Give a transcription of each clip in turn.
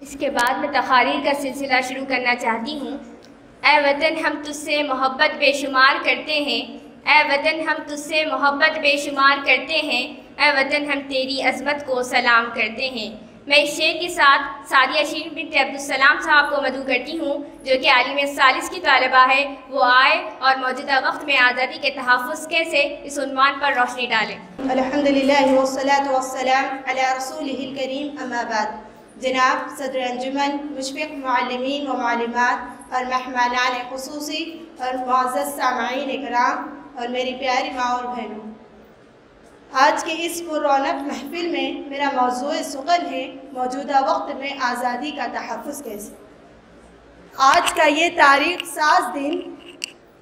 اس کے بعد میں تقاریر کا سلسلہ شروع کرنا چاہتی ہوں۔ اے وطن ہم تجھ سے محبت بے شمار کرتے ہیں، اے وطن ہم تجھ سے محبت بے شمار کرتے ہیں، اے وطن ہم تیری عظمت کو سلام کرتے ہیں۔ میں اس شعر کے ساتھ سعدیہ شیرین بنت عبدالسلام صاحب کو مدعو کرتی ہوں جو کہ عالم ثالث کی طالبہ ہے، وہ آئے اور موجودہ وقت میں آزادی کے تحفظ کیسے اس عنوان پر روشنی ڈالیں۔ الحمدللہ والصلاة والسلام علی رسولہ الکریم، اما بعد۔ جناب صدر انجمن، مشفق معلمین و معلمات اور مہمانان خصوصی اور معزز سامعین اکرام اور میری پیاری ماں اور بہنوں، آج کے اس پررونق محفل میں میرا موضوع سخن ہے موجودہ وقت میں آزادی کا تحفظ کیسے۔ آج کا یہ تاریخ ساز دن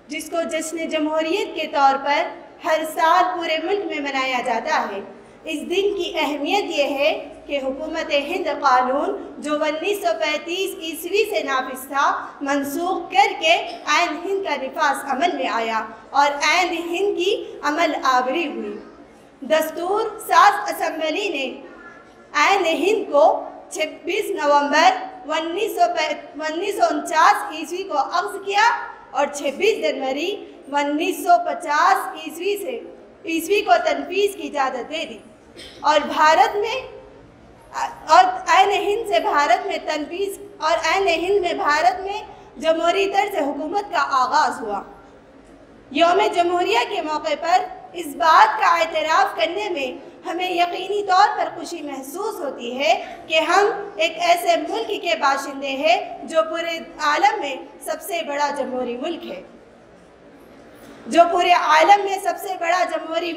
جس کو جشن جمہوریت کے طور پر ہر سال پورے ملک میں منایا جاتا ہے، اس دن کی اہمیت یہ ہے کہ حکومت ہند قانون جو 1935 عیسوی سے نافذ تھا منسوخ کر کے آئین ہند کا نفاذ عمل میں آیا اور آئین ہند کی عمل آوری ہوئی۔ دستور ساز اسمبلی نے آئین ہند کو 26 نومبر 1949 عیسوی کو اخذ کیا اور 26 جنوری 1950 عیسوی کو تنفیذ کی اجازت دے دی اور آئین ہند سے بھارت میں تنفیذ اور آئین ہند میں بھارت میں جمہوری طرز حکومت کا آغاز ہوا۔ یوم جمہوریہ کے موقع پر اس بات کا اعتراف کرنے میں ہمیں یقینی طور پر خوشی محسوس ہوتی ہے کہ ہم ایک ایسے ملک کے باشندے ہیں جو پورے عالم میں سب سے بڑا جمہوری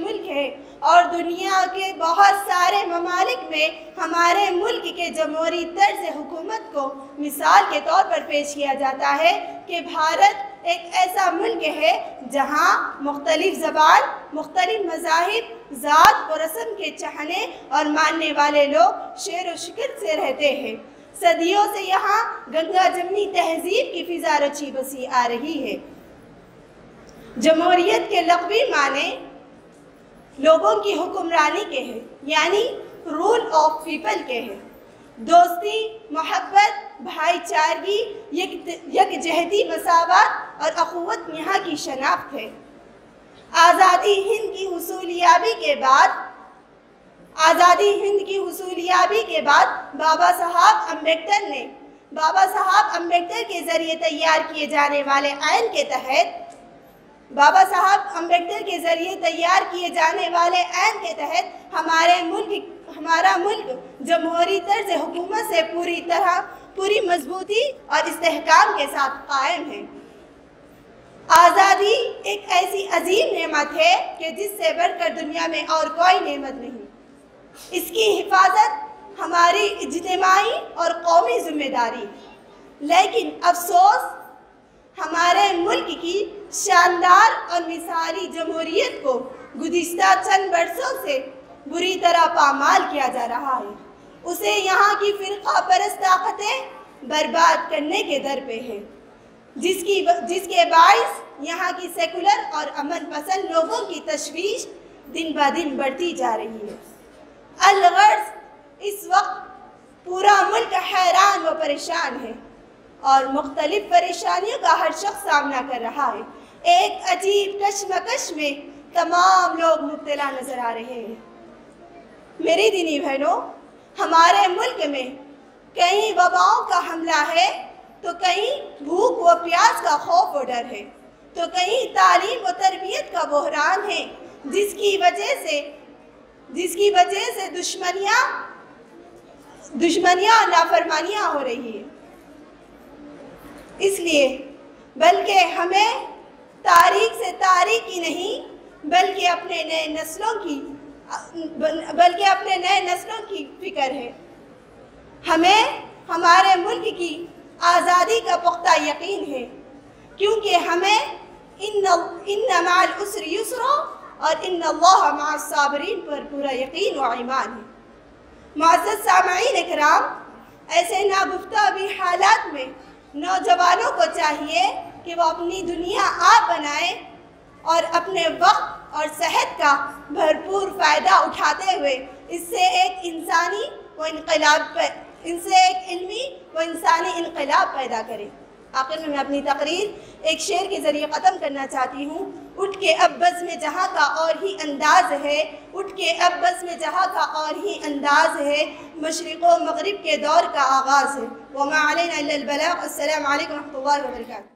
ملک ہے اور دنیا کے بہت سارے ممالک میں ہمارے ملک کے جمہوری طرز حکومت کو مثال کے طور پر پیش کیا جاتا ہے کہ بھارت ایک ایسا ملک ہے جہاں مختلف زبان، مختلف مذاہب، ذات و رسم کے چاہنے اور ماننے والے لوگ شعر و شکر سے رہتے ہیں۔ صدیوں سے یہاں گنگا جمنی تہذیب کی فضا رچی بسی آ رہی ہے۔ جمہوریت کے لغوی معنی لوگوں کی حکمرانی کے ہیں، یعنی رول آف پیپل کے ہیں۔ دوستی، محبت، بھائی چارگی، یکجہتی، مساوات اور اخوت یہاں کی شناخت ہے۔ آزادی ہند کی حصولیابی کے بعد بابا صاحب امبیڈکر کے ذریعے تیار کیے جانے والے آئین کے تحت ہمارا ملک جمہوری طرز حکومت سے پوری مضبوطی اور استحکام کے ساتھ قائم ہے۔ آزادی ایک ایسی عظیم نعمت ہے کہ جس سے بڑھ کر دنیا میں اور کوئی نعمت نہیں۔ اس کی حفاظت ہماری اجتماعی اور قومی ذمہ داری، لیکن افسوس ہمارے ملک کی شاندار اور مثالی جمہوریت کو گزشتہ چند برسوں سے بری طرح پامال کیا جا رہا ہے۔ اسے یہاں کی فرقہ پرست طاقتیں برباد کرنے کے در پہ ہے، جس کے باعث یہاں کی سیکولر اور امن پسند لوگوں کی تشویش دن بہ دن بڑھتی جا رہی ہے۔ الغرض اس وقت پورا ملک حیران و پریشان ہے اور مختلف پریشانیوں کا ہر شخص سامنا کر رہا ہے۔ ایک عجیب کشمکش میں تمام لوگ مبتلا نظر آ رہے ہیں۔ میری دینی بہنوں، ہمارے ملک میں کہیں وباؤں کا حملہ ہے تو کہیں بھوک و پیاس کا خوف و ڈر ہے، تو کہیں تعلیم و تربیت کا بحران ہے جس کی وجہ سے دشمنیاں اور نافرمانیاں ہو رہی ہیں۔ اس لیے بلکہ ہمیں تاریخ سے تاریخی نہیں بلکہ اپنے نئے نسلوں کی فکر ہے۔ ہمیں ہمارے ملک کی آزادی کا پختہ یقین ہے، کیونکہ ہمیں ان مع العسر یسرا اور ان اللہ مع الصابرین پر پورا یقین و ایمان ہے۔ معزز سامعین اکرام، ایسے ناگفتہ بھی حالات میں نوجوانوں کو چاہیے کہ وہ اپنی دنیا آپ بنائیں اور اپنے وقت اور صحت کا بھرپور فائدہ اٹھاتے ہوئے اس سے ایک علمی وہ انسانی انقلاب پیدا کرے۔ آخر میں اپنی تقریر ایک شعر کے ذریعے ختم کرنا چاہتی ہوں۔ اٹھ کے اب بزم جہاں کا اور ہی انداز ہے، اٹھ کے اب بزم جہاں کا اور ہی انداز ہے، مشرق و مغرب کے دور کا آغاز ہے۔ وما علینا الا البلاغ۔ السلام علیکم و رحمۃ اللہ وبرکاتہ۔